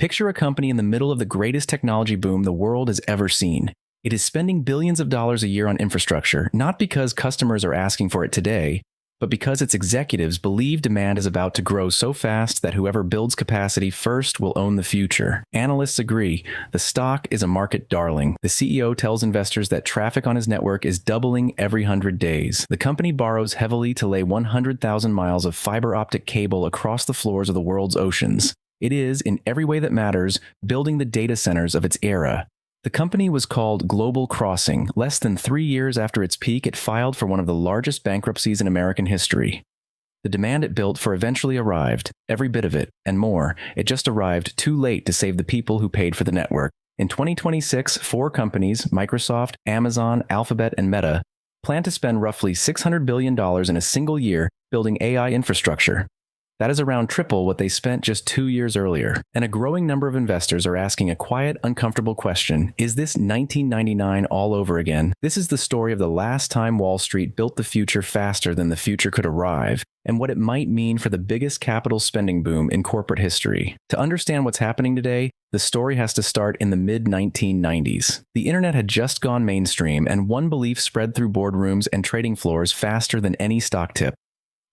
Picture a company in the middle of the greatest technology boom the world has ever seen. It is spending billions of dollars a year on infrastructure, not because customers are asking for it today, but because its executives believe demand is about to grow so fast that whoever builds capacity first will own the future. Analysts agree. The stock is a market darling. The CEO tells investors that traffic on his network is doubling every 100 days. The company borrows heavily to lay 100,000 miles of fiber-optic cable across the floors of the world's oceans. It is, in every way that matters, building the data centers of its era. The company was called Global Crossing. Less than 3 years after its peak, it filed for one of the largest bankruptcies in American history. The demand it built for eventually arrived, every bit of it, and more. It just arrived too late to save the people who paid for the network. In 2026, 4 companies, Microsoft, Amazon, Alphabet, and Meta, plan to spend roughly $600 billion in a single year building AI infrastructure. That is around triple what they spent just 2 years earlier. And a growing number of investors are asking a quiet, uncomfortable question. Is this 1999 all over again? This is the story of the last time Wall Street built the future faster than the future could arrive, and what it might mean for the biggest capital spending boom in corporate history. To understand what's happening today, the story has to start in the mid-1990s. The internet had just gone mainstream, and one belief spread through boardrooms and trading floors faster than any stock tip.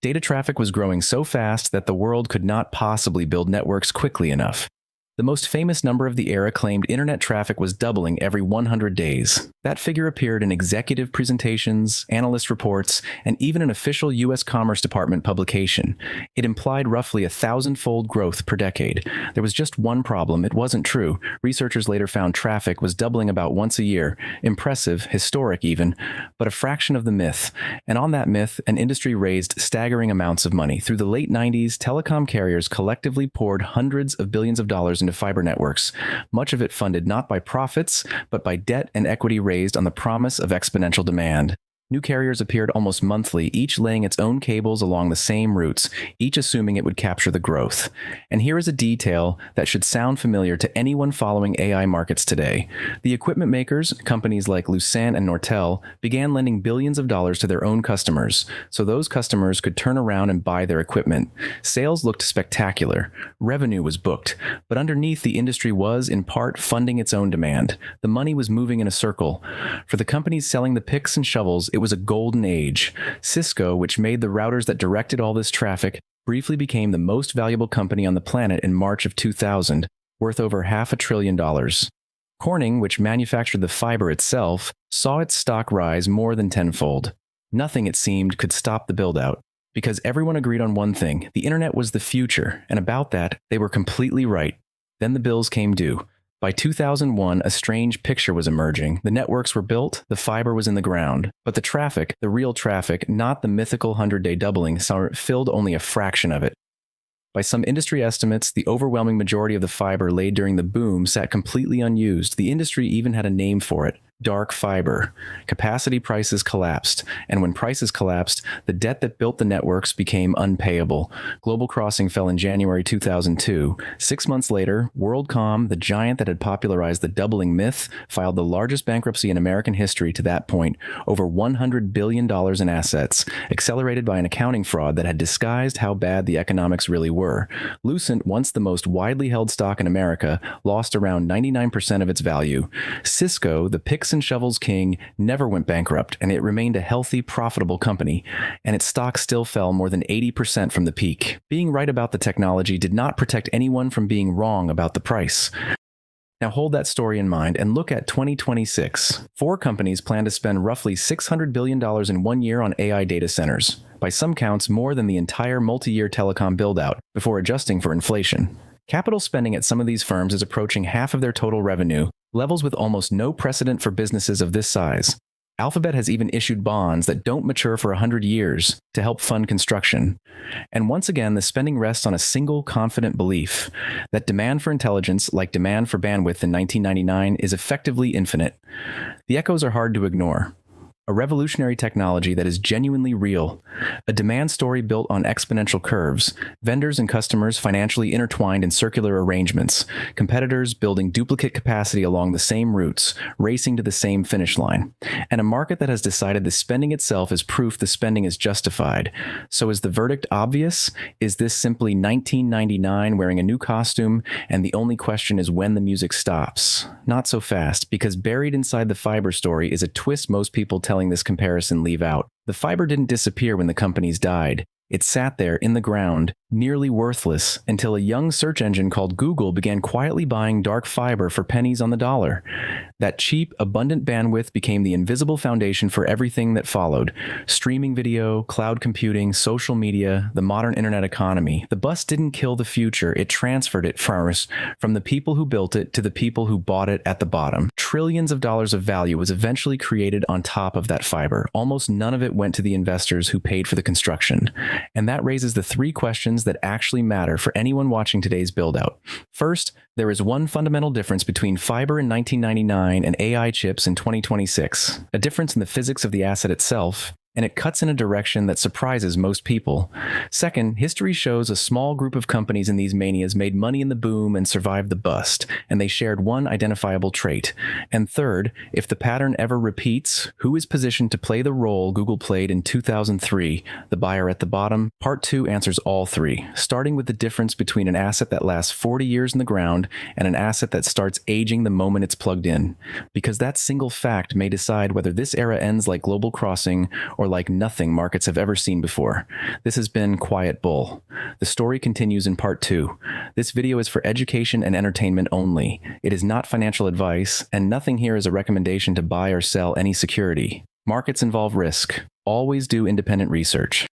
Data traffic was growing so fast that the world could not possibly build networks quickly enough. The most famous number of the era claimed internet traffic was doubling every 100 days. That figure appeared in executive presentations, analyst reports, and even an official U.S. Commerce Department publication. It implied roughly 1,000-fold growth per decade. There was just one problem: it wasn't true. Researchers later found traffic was doubling about once a year. Impressive, historic even, but a fraction of the myth. And on that myth, an industry raised staggering amounts of money. Through the late 90s, telecom carriers collectively poured hundreds of billions of dollars into fiber networks, much of it funded not by profits, but by debt and equity raised on the promise of exponential demand. New carriers appeared almost monthly, each laying its own cables along the same routes, each assuming it would capture the growth. And here is a detail that should sound familiar to anyone following AI markets today. The equipment makers, companies like Lucent and Nortel, began lending billions of dollars to their own customers, so those customers could turn around and buy their equipment. Sales looked spectacular. Revenue was booked, but underneath the industry was, in part, funding its own demand. The money was moving in a circle. For the companies selling the picks and shovels, it was a golden age. Cisco, which made the routers that directed all this traffic, briefly became the most valuable company on the planet in March of 2000, worth over $500 billion. Corning, which manufactured the fiber itself, saw its stock rise more than tenfold. Nothing, it seemed, could stop the build-out, because everyone agreed on one thing: the internet was the future, and about that, they were completely right. Then the bills came due. By 2001, a strange picture was emerging. The networks were built, the fiber was in the ground, but the traffic, the real traffic, not the mythical 100-day doubling, filled only a fraction of it. By some industry estimates, the overwhelming majority of the fiber laid during the boom sat completely unused. The industry even had a name for it: dark fiber. Capacity prices collapsed, and when prices collapsed, the debt that built the networks became unpayable. Global Crossing fell in January 2002. 6 months later, WorldCom, the giant that had popularized the doubling myth, filed the largest bankruptcy in American history to that point: over $100 billion in assets, accelerated by an accounting fraud that had disguised how bad the economics really were. Lucent, once the most widely held stock in America, lost around 99% of its value. Cisco, the picks and shovels king, never went bankrupt, and it remained a healthy, profitable company, and its stock still fell more than 80% from the peak. Being right about the technology did not protect anyone from being wrong about the price. Now hold that story in mind and look at 2026. 4 companies plan to spend roughly $600 billion in 1 year on AI data centers. By some counts, more than the entire multi-year telecom build-out, before adjusting for inflation. Capital spending at some of these firms is approaching half of their total revenue, levels with almost no precedent for businesses of this size. Alphabet has even issued bonds that don't mature for 100 years to help fund construction. And once again, the spending rests on a single confident belief: that demand for intelligence, like demand for bandwidth in 1999, is effectively infinite. The echoes are hard to ignore. A revolutionary technology that is genuinely real. A demand story built on exponential curves. Vendors and customers financially intertwined in circular arrangements. Competitors building duplicate capacity along the same routes, racing to the same finish line. And a market that has decided the spending itself is proof the spending is justified. So is the verdict obvious? Is this simply 1999 wearing a new costume, and the only question is when the music stops? Not so fast, because buried inside the fiber story is a twist most people telling this comparison leave out. The fiber didn't disappear when the companies died. It sat there in the ground, nearly worthless, until a young search engine called Google began quietly buying dark fiber for pennies on the dollar. That cheap, abundant bandwidth became the invisible foundation for everything that followed. Streaming video, cloud computing, social media, the modern internet economy. The bust didn't kill the future, it transferred it from the people who built it to the people who bought it at the bottom. Trillions of dollars of value was eventually created on top of that fiber. Almost none of it went to the investors who paid for the construction. And that raises the three questions that actually matter for anyone watching today's build-out. First, there is one fundamental difference between fiber in 1999 and AI chips in 2026. A difference in the physics of the asset itself, and it cuts in a direction that surprises most people. Second, history shows a small group of companies in these manias made money in the boom and survived the bust, and they shared one identifiable trait. And third, if the pattern ever repeats, who is positioned to play the role Google played in 2003, the buyer at the bottom? Part 2 answers all three, starting with the difference between an asset that lasts 40 years in the ground and an asset that starts aging the moment it's plugged in. Because that single fact may decide whether this era ends like Global Crossing or like nothing markets have ever seen before. This has been Quiet Bull. The story continues in part 2. This video is for education and entertainment only. It is not financial advice, and nothing here is a recommendation to buy or sell any security. Markets involve risk. Always do independent research.